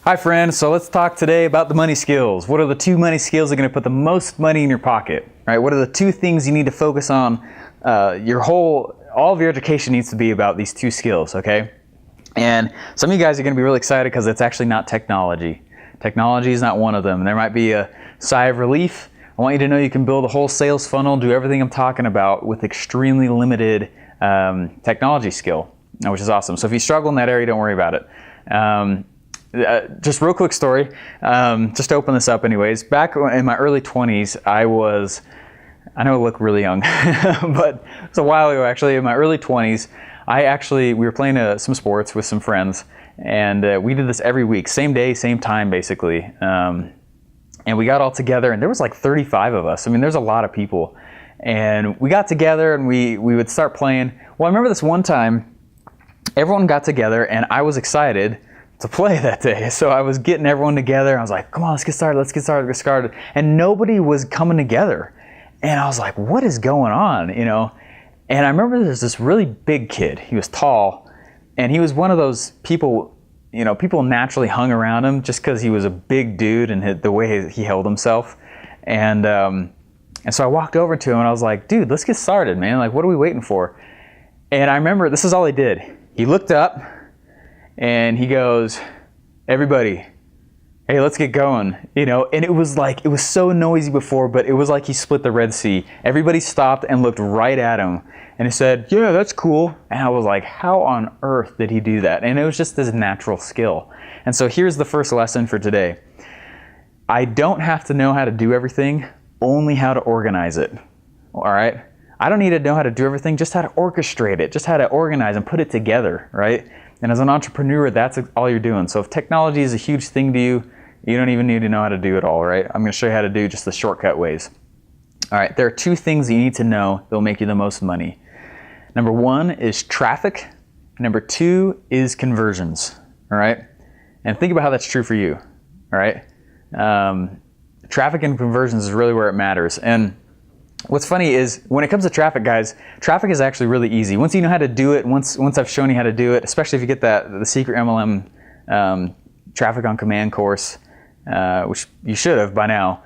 Hi friends, so let's talk today about the money skills. What are the two money skills that are going to put the most money in your pocket? Right? What are the two things you need to focus on? All of your education needs to be about these two skills, okay? And some of you guys are going to be really excited because it's actually not technology. Technology is not one of them. There might be a sigh of relief. I want you to know you can build a whole sales funnel, do everything I'm talking about with extremely limited technology skill, which is awesome. So if you struggle in that area, don't worry about it. Just real quick story, just to open this up anyways. Back in my early 20s, I know I look really young, but it's a while ago actually. In my early 20s, we were playing some sports with some friends, and we did this every week, same day, same time basically. And we got all together, and there was like 35 of us. I mean, there's a lot of people. And we got together and we would start playing. Well, I remember this one time, everyone got together and I was excited to play that day. So I was getting everyone together. I was like, come on, let's get started. And nobody was coming together. And I was like, what is going on, you know? And I remember there's this really big kid. He was tall, and he was one of those people, you know, people naturally hung around him just because he was a big dude and the way he held himself. And so I walked over to him and I was like, dude, let's get started, man. Like, what are we waiting for? And I remember this is all he did. He looked up and he goes, everybody, hey, let's get going, you know. And it was so noisy before, but it was like he split the Red Sea. Everybody stopped and looked right at him, and he said, yeah, that's cool. And I was like, how on earth did he do that? And it was just this natural skill. And so here's the first lesson for today. I don't have to know how to do everything, only how to organize it, all right? I don't need to know how to do everything, just how to orchestrate it, just how to organize and put it together, right? And as an entrepreneur, that's all you're doing. So if technology is a huge thing to you, you don't even need to know how to do it all, right? I'm going to show you how to do just the shortcut ways. All right, there are two things you need to know that will make you the most money. Number one is traffic. Number two is conversions, all right? And think about how that's true for you, all right? Traffic and conversions is really where it matters. And what's funny is when it comes to traffic, guys, traffic is actually really easy. Once you know how to do it, once I've shown you how to do it, especially if you get the secret MLM traffic on command course, which you should have by now.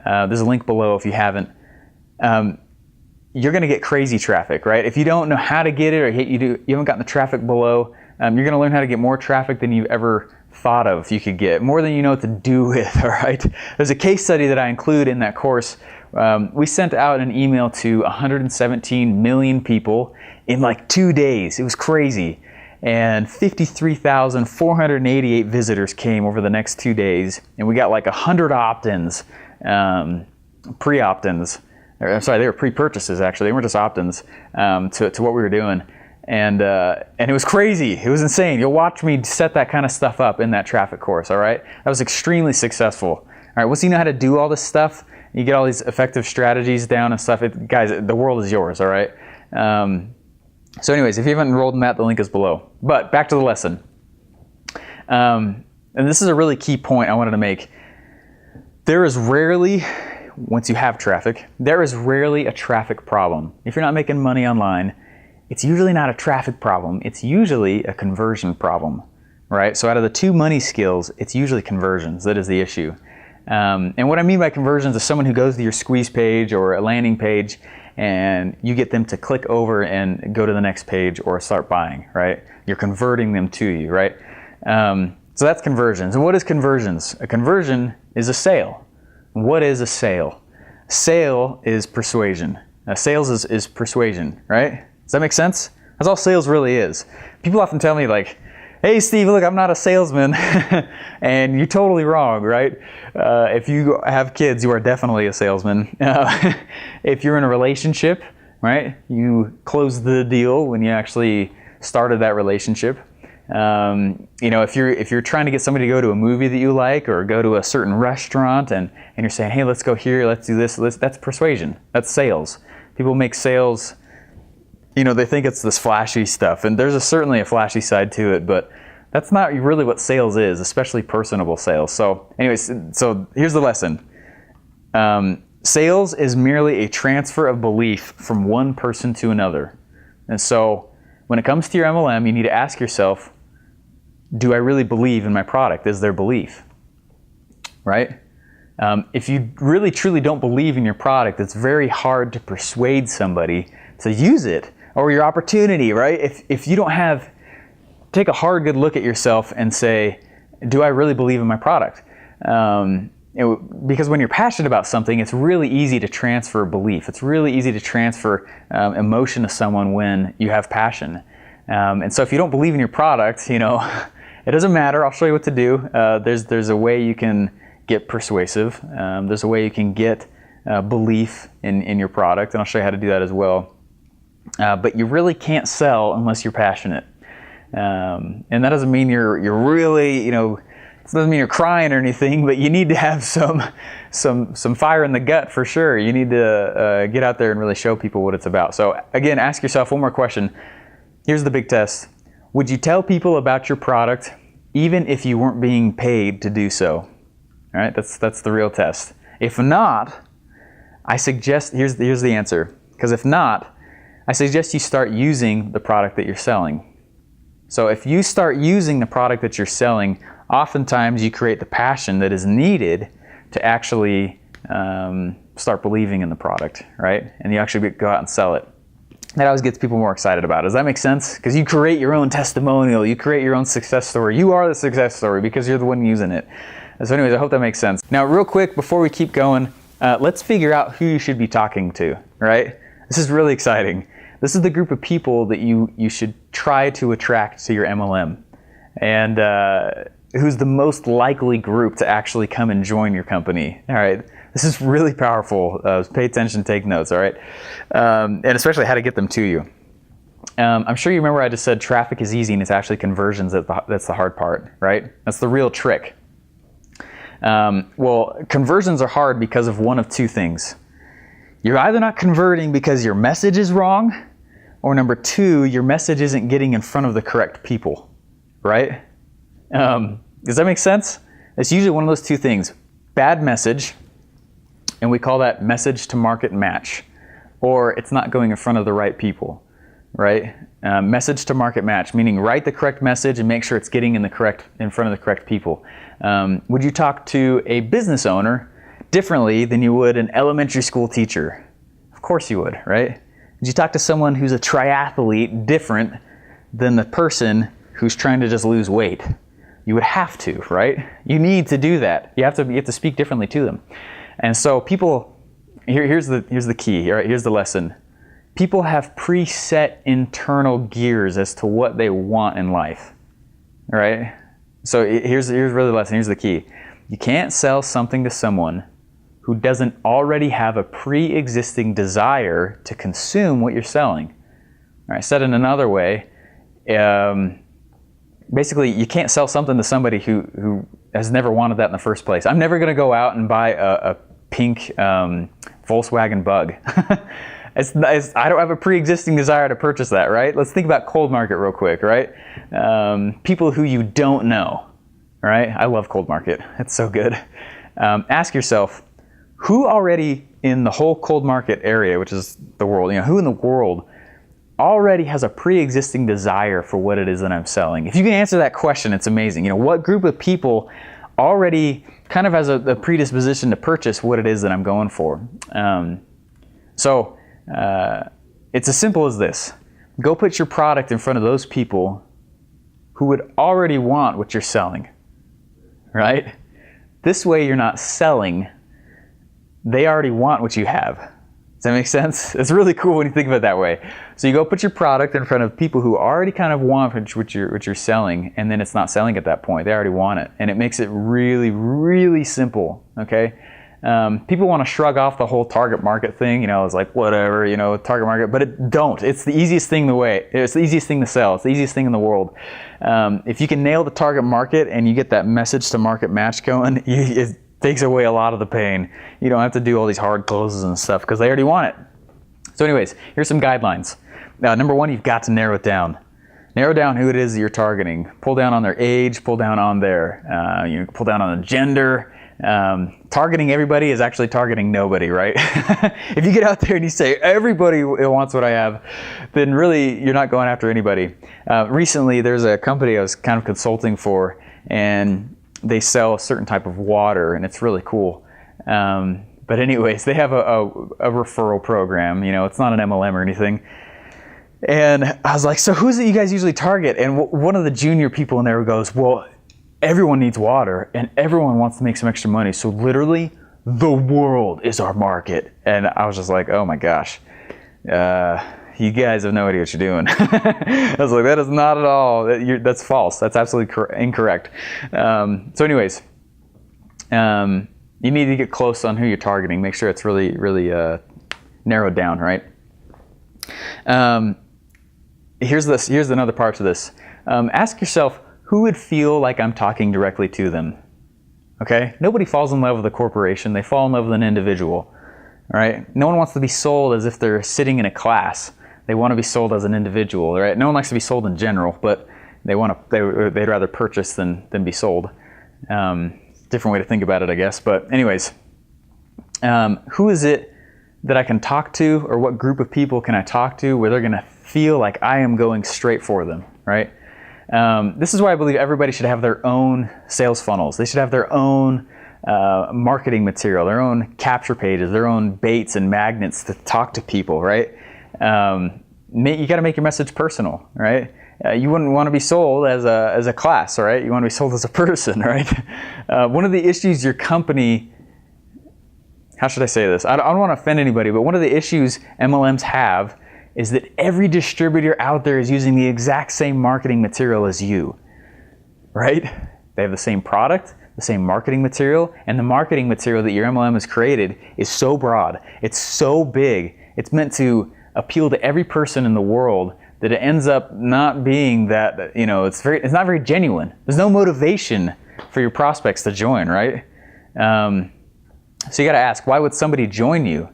There's a link below if you haven't. You're going to get crazy traffic, right? If you don't know how to get it, or you haven't gotten the traffic below, you're going to learn how to get more traffic than you've ever thought of you could get, more than you know what to do with, all right? There's a case study that I include in that course. We sent out an email to 117 million people in like 2 days. It was crazy. And 53,488 visitors came over the next 2 days. And we got like 100 opt-ins, pre-opt-ins. I'm sorry, they were pre-purchases actually. They weren't just opt-ins to what we were doing. And it was crazy. It was insane. You'll watch me set that kind of stuff up in that traffic course, all right? That was extremely successful. All right, once you know how to do all this stuff, you get all these effective strategies down and stuff, guys, the world is yours, all right? So anyways, if you haven't enrolled in that, the link is below. But back to the lesson. And this is a really key point I wanted to make. There is rarely, once you have traffic, there is rarely a traffic problem. If you're not making money online, it's usually not a traffic problem. It's usually a conversion problem, right? So out of the two money skills, it's usually conversions that is the issue. And what I mean by conversions is someone who goes to your squeeze page or a landing page and you get them to click over and go to the next page or start buying, right? You're converting them to you, right? So that's conversions. And what is conversions? A conversion is a sale. What is a sale? Sale is persuasion. Sales is persuasion, right? Does that make sense? That's all sales really is. People often tell me like, hey Steve, look, I'm not a salesman. And you're totally wrong, right? If you have kids, you are definitely a salesman. If you're in a relationship, right, you close the deal when you actually started that relationship. You know, if you're trying to get somebody to go to a movie that you like or go to a certain restaurant and you're saying, hey, let's go here, let's do this, that's persuasion. That's sales. People make sales, you know, they think it's this flashy stuff, and there's certainly a flashy side to it, but that's not really what sales is, especially personable sales. So anyways, so here's the lesson. Sales is merely a transfer of belief from one person to another. And so when it comes to your MLM, you need to ask yourself, do I really believe in my product? Is there belief, right? If you really truly don't believe in your product, it's very hard to persuade somebody to use it, or your opportunity, right? If you don't have, take a hard good look at yourself and say, do I really believe in my product? Because when you're passionate about something, it's really easy to transfer belief. It's really easy to transfer emotion to someone when you have passion. And so if you don't believe in your product, it doesn't matter. I'll show you what to do. There's a way you can get persuasive. There's a way you can get belief in your product, and I'll show you how to do that as well. But you really can't sell unless you're passionate. And that doesn't mean you're really, it doesn't mean you're crying or anything, but you need to have some fire in the gut for sure. You need to get out there and really show people what it's about. So again, ask yourself one more question. Here's the big test. Would you tell people about your product even if you weren't being paid to do so? All right, that's the real test. If not, I suggest, here's the answer. Because if not, I suggest you start using the product that you're selling. So if you start using the product that you're selling, oftentimes you create the passion that is needed to actually start believing in the product, right? And you actually go out and sell it. That always gets people more excited about it. Does that make sense? Because you create your own testimonial, you create your own success story. You are the success story because you're the one using it. So anyways, I hope that makes sense. Now, real quick, before we keep going, let's figure out who you should be talking to, right? This is really exciting. This is the group of people that you should try to attract to your MLM. And who's the most likely group to actually come and join your company, all right? This is really powerful. Pay attention, take notes, all right? And especially how to get them to you. I'm sure you remember I just said traffic is easy and it's actually conversions that's the hard part, right? That's the real trick. Well, conversions are hard because of one of two things. You're either not converting because your message is wrong, or number two, your message isn't getting in front of the correct people, right? Does that make sense? It's usually one of those two things. Bad message, and we call that message to market match, or it's not going in front of the right people, right? Message to market match, meaning write the correct message and make sure it's getting in front of the correct people. Would you talk to a business owner differently than you would an elementary school teacher? Of course you would, right? Would you talk to someone who's a triathlete different than the person who's trying to just lose weight? You would have to, right? You need to do that. You have to speak differently to them. And so people, here's the key, right? Here's the lesson. People have preset internal gears as to what they want in life, right? So here's really the lesson. Here's the key. You can't sell something to someone who doesn't already have a pre-existing desire to consume what you're selling. All right, said in another way, basically you can't sell something to somebody who has never wanted that in the first place. I'm never going to go out and buy a pink Volkswagen Bug. I don't have a pre-existing desire to purchase that, right? Let's think about cold market real quick, right? People who you don't know, right? I love cold market. It's so good. Ask yourself, who already in the whole cold market area, which is the world, who in the world already has a pre-existing desire for what it is that I'm selling? If you can answer that question, it's amazing. What group of people already kind of has a predisposition to purchase what it is that I'm going for? It's as simple as this. Go put your product in front of those people who would already want what you're selling, right? This way you're not selling. They already want what you have. Does that make sense? It's really cool when you think of it that way. So you go put your product in front of people who already kind of want what you're selling, and then it's not selling at that point. They already want it. And it makes it really, really simple, okay? People want to shrug off the whole target market thing, it's like whatever, target market, but don't. It's the easiest thing it's the easiest thing to sell. It's the easiest thing in the world. If you can nail the target market and you get that message to market match going, it takes away a lot of the pain. You don't have to do all these hard closes and stuff because they already want it. So anyways, here's some guidelines. Number one, you've got to narrow it down. Narrow down who it is that you're targeting. Pull down on their age, pull down on their, pull down on the gender, Targeting everybody is actually targeting nobody, right? If you get out there and you say, everybody wants what I have, then really you're not going after anybody. Recently, there's a company I was kind of consulting for, and they sell a certain type of water, and it's really cool. But anyways, they have a referral program. It's not an MLM or anything. And I was like, so who's it you guys usually target? And one of the junior people in there goes, well, everyone needs water and everyone wants to make some extra money. So literally the world is our market. And I was just like, oh my gosh, you guys have no idea what you're doing. I was like, that is not at all, that's false. That's absolutely incorrect. So anyways, you need to get close on who you're targeting. Make sure it's really, really narrowed down, right? Here's another part to this. Ask yourself, who would feel like I'm talking directly to them? Okay? Nobody falls in love with a corporation. They fall in love with an individual. Right? No one wants to be sold as if they're sitting in a class. They want to be sold as an individual. Right? No one likes to be sold in general, but they'd rather purchase than be sold. Different way to think about it, I guess. But anyways, who is it that I can talk to, or what group of people can I talk to where they're going to feel like I am going straight for them, right? This is why I believe everybody should have their own sales funnels. They should have their own marketing material, their own capture pages, their own baits and magnets to talk to people, right? You got to make your message personal, right? You wouldn't want to be sold as a class, all right? You want to be sold as a person, right? One of the issues your company, how should I say this? I don't want to offend anybody, but one of the issues MLMs have is that every distributor out there is using the exact same marketing material as you, right? They have the same product, the same marketing material, and the marketing material that your MLM has created is so broad, it's so big, it's meant to appeal to every person in the world that it ends up not being that, it's not very genuine. There's no motivation for your prospects to join, right? So you got to ask, why would somebody join you?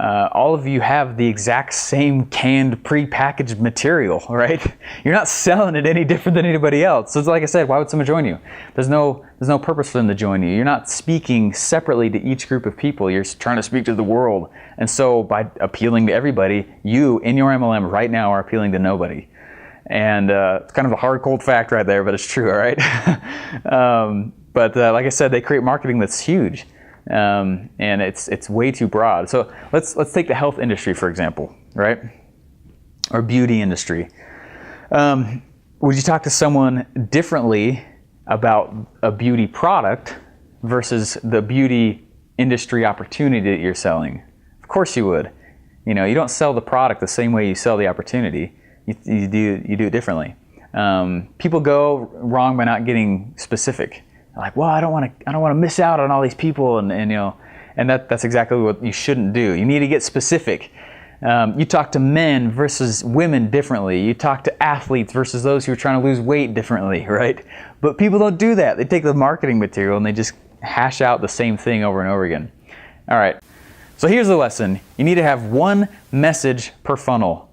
All of you have the exact same canned, pre-packaged material, right? You're not selling it any different than anybody else. So it's like I said, why would someone join you? There's no purpose for them to join you. You're not speaking separately to each group of people. You're trying to speak to the world. And so by appealing to everybody, you in your MLM right now are appealing to nobody. And it's kind of a hard, cold fact right there, but it's true, all right? But like I said, they create marketing that's huge. And it's way too broad. So let's take the health industry, for example, right? Or beauty industry. Would you talk to someone differently about a beauty product versus the beauty industry opportunity that you're selling? Of course you would. You don't sell the product the same way you sell the opportunity. You do it differently. People go wrong by not getting specific. Like, well, I don't want to miss out on all these people, and that's exactly what you shouldn't do. You need to get specific. You talk to men versus women differently. You talk to athletes versus those who are trying to lose weight differently, right? But people don't do that. They take the marketing material and they just hash out the same thing over and over again. All right. So here's the lesson. You need to have one message per funnel.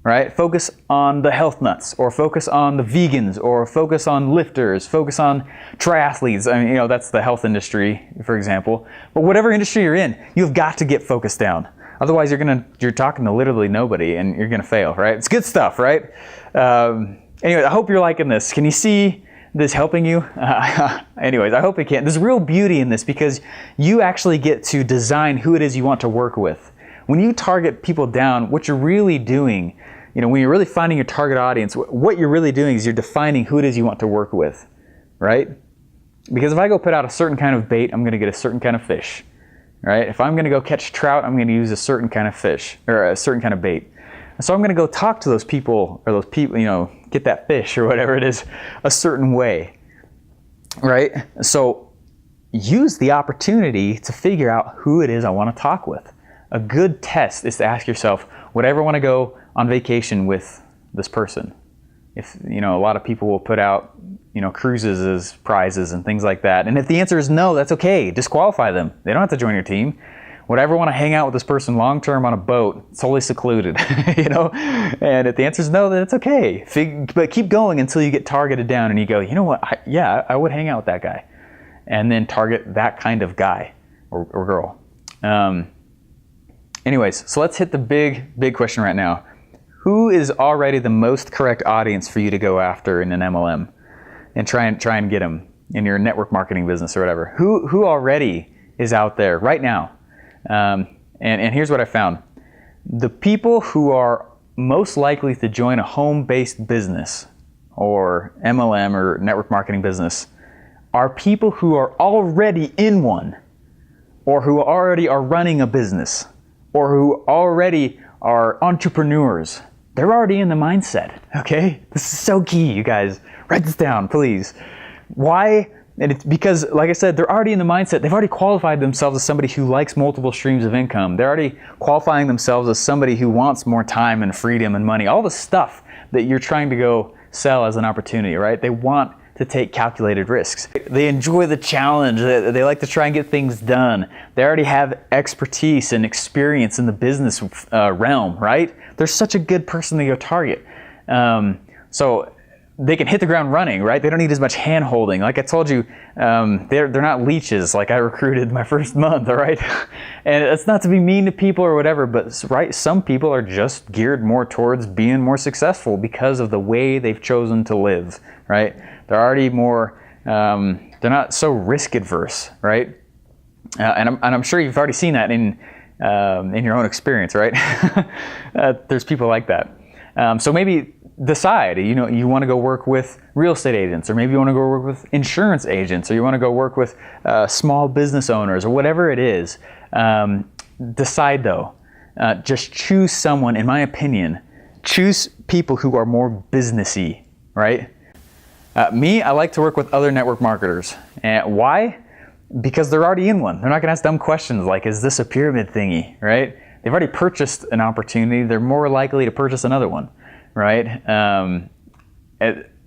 Right? Focus on the health nuts, or focus on the vegans, or focus on lifters, focus on triathletes. I mean, that's the health industry, for example. But whatever industry you're in, you've got to get focused down. Otherwise, you're talking to literally nobody, and you're gonna fail. Right? It's good stuff, right? Anyway, I hope you're liking this. Can you see this helping you? Anyways, I hope it can. There's real beauty in this because you actually get to design who it is you want to work with. When you target people down, what you're really doing, when you're really finding your target audience, what you're really doing is you're defining who it is you want to work with, right? Because if I go put out a certain kind of bait, I'm going to get a certain kind of fish, right? If I'm going to go catch trout, I'm going to use a certain kind of fish or a certain kind of bait. And so I'm going to go talk to those people, get that fish or whatever it is a certain way, right? So use the opportunity to figure out who it is I want to talk with. A good test is to ask yourself, would I ever want to go on vacation with this person? If, a lot of people will put out, cruises as prizes and things like that. And if the answer is no, that's okay. Disqualify them. They don't have to join your team. Would I ever want to hang out with this person long-term on a boat, totally secluded, And if the answer is no, then it's okay. But keep going until you get targeted down and you go, you know what? I would hang out with that guy. and then target that kind of guy or girl. Anyways, so let's hit the big question right now. Who is already the most correct audience for you to go after in an MLM and try and get them in your network marketing business or whatever? Who already is out there right now? And here's what I found. The people who are most likely to join a home-based business or MLM or network marketing business are people who are already in one, or who already are running a business, or who already are entrepreneurs. They're already in the mindset, okay? This is so key, you guys. Write this down, please. Why? And it's because, like I said, they're already in the mindset. They've already qualified themselves as somebody who likes multiple streams of income. They're already qualifying themselves as somebody who wants more time and freedom and money. All the stuff that you're trying to go sell as an opportunity, right? They want to take calculated risks. They enjoy the challenge. They like to try and get things done. They already have expertise and experience in the business realm, right? They're such a good person to go target. So they can hit the ground running, right? They don't need as much hand holding. Like I told you, they're not leeches like I recruited my first month, all right? And it's not to be mean to people or whatever, but right, some people are just geared more towards being more successful because of the way they've chosen to live, right? They're already more, they're not so risk adverse, right? And I'm sure you've already seen that in your own experience, right? There's people like that. So maybe decide, you want to go work with real estate agents, or maybe you want to go work with insurance agents, or you want to go work with small business owners, or whatever it is. Decide though, just choose someone, in my opinion, choose people who are more businessy, right? Me, I like to work with other network marketers. And why? Because they're already in one. They're not gonna ask dumb questions like, is this a pyramid thingy, right? They've already purchased an opportunity. They're more likely to purchase another one, right?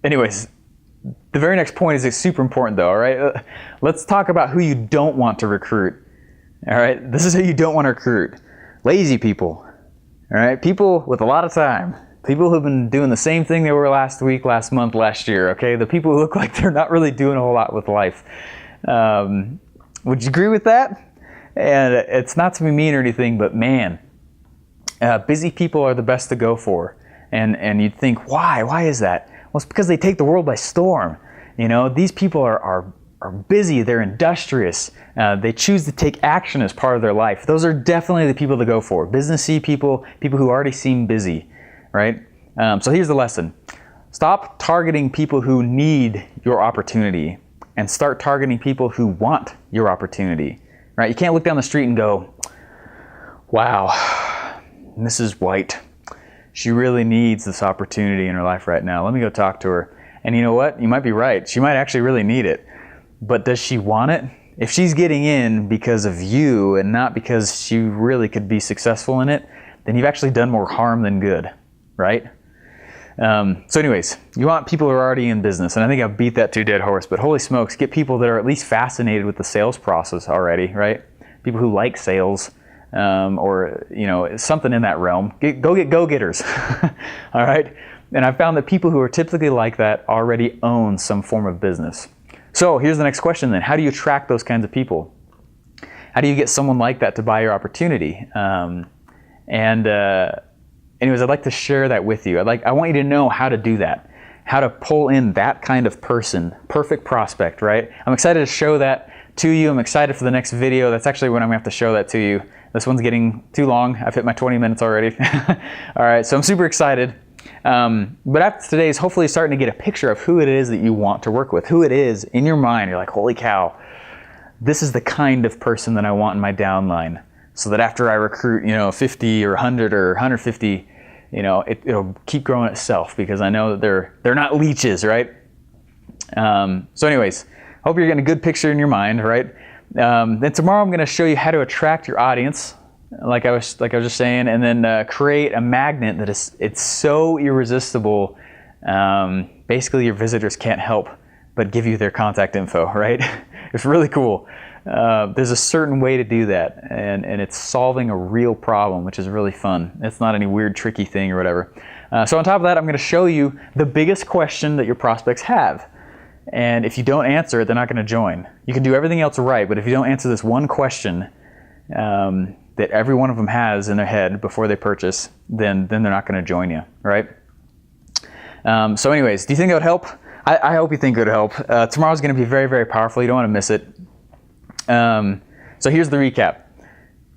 Anyways, the very next point is super important though, all right? Let's talk about who you don't want to recruit, all right? This is who you don't want to recruit. Lazy people, all right? People with a lot of time. People who've been doing the same thing they were last week, last month, last year, okay? The people who look like they're not really doing a whole lot with life. Would you agree with that? And it's not to be mean or anything, but man, busy people are the best to go for. And you'd think, why? Why is that? Well, it's because they take the world by storm. These people are busy, they're industrious, they choose to take action as part of their life. Those are definitely the people to go for. Businessy people, people who already seem busy. Right? So here's the lesson. Stop targeting people who need your opportunity and start targeting people who want your opportunity. Right? You can't look down the street and go, wow, Mrs. White, she really needs this opportunity in her life right now. Let me go talk to her. And you know what? You might be right. She might actually really need it. But does she want it? If she's getting in because of you and not because she really could be successful in it, then you've actually done more harm than good. Right? So anyways, you want people who are already in business, and I think I've beat that to a dead horse, but holy smokes, get people that are at least fascinated with the sales process already, right? People who like sales, or something in that realm. Go get go-getters, all right? And I've found that people who are typically like that already own some form of business. So here's the next question then. How do you attract those kinds of people? How do you get someone like that to buy your opportunity? Anyways, I'd like to share that with you. I want you to know how to do that, how to pull in that kind of person, perfect prospect, right? I'm excited to show that to you. I'm excited for the next video. That's actually when I'm gonna have to show that to you. This one's getting too long. I've hit my 20 minutes already. All right, so I'm super excited. But after today's, hopefully starting to get a picture of who it is that you want to work with, who it is in your mind. You're like, holy cow, this is the kind of person that I want in my downline. So that after I recruit, 50 or 100 or 150, it'll keep growing itself because I know that they're not leeches, right? So anyways, hope you're getting a good picture in your mind, right? Then tomorrow I'm going to show you how to attract your audience, like I was just saying, and then create a magnet that it's so irresistible. Basically, your visitors can't help but give you their contact info, right? It's really cool. There's a certain way to do that, and it's solving a real problem, which is really fun. It's not any weird, tricky thing or whatever. So on top of that, I'm going to show you the biggest question that your prospects have. And if you don't answer it, they're not going to join. You can do everything else right, but if you don't answer this one question that every one of them has in their head before they purchase, then they're not going to join you, right? So anyways, do you think it would help? I hope you think it would help. Tomorrow's going to be very, very powerful. You don't want to miss it. So here's the recap.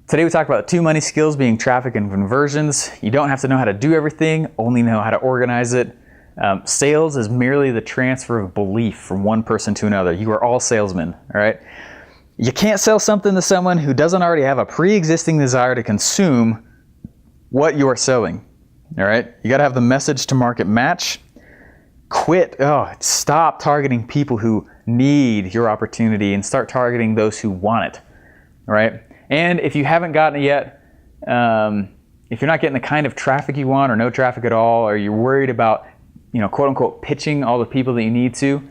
Today we talked about 2 money skills being traffic and conversions. You don't have to know how to do everything, only know how to organize it. Sales is merely the transfer of belief from one person to another. You are all salesmen, all right? You can't sell something to someone who doesn't already have a pre-existing desire to consume what you are selling, all right? You gotta have the message to market match. Stop targeting people who need your opportunity and start targeting those who want it, all right? And if you haven't gotten it yet, if you're not getting the kind of traffic you want or no traffic at all, or you're worried about, quote unquote, pitching all the people that you need to,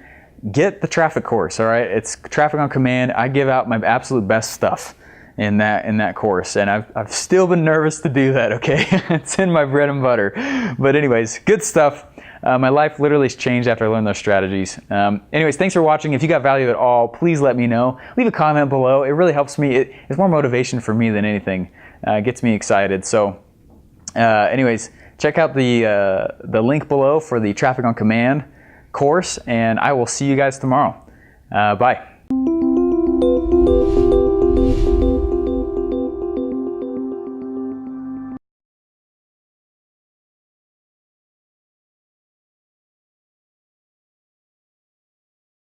get the traffic course, all right? It's Traffic on Command. I give out my absolute best stuff in that course, and I've still been nervous to do that, okay? It's in my bread and butter. But anyways, good stuff. My life literally has changed after I learned those strategies. Anyways, thanks for watching. If you got value at all, please let me know. Leave a comment below. It really helps me. It's more motivation for me than anything. It gets me excited. So anyways, check out the link below for the Traffic on Command course, and I will see you guys tomorrow. Bye.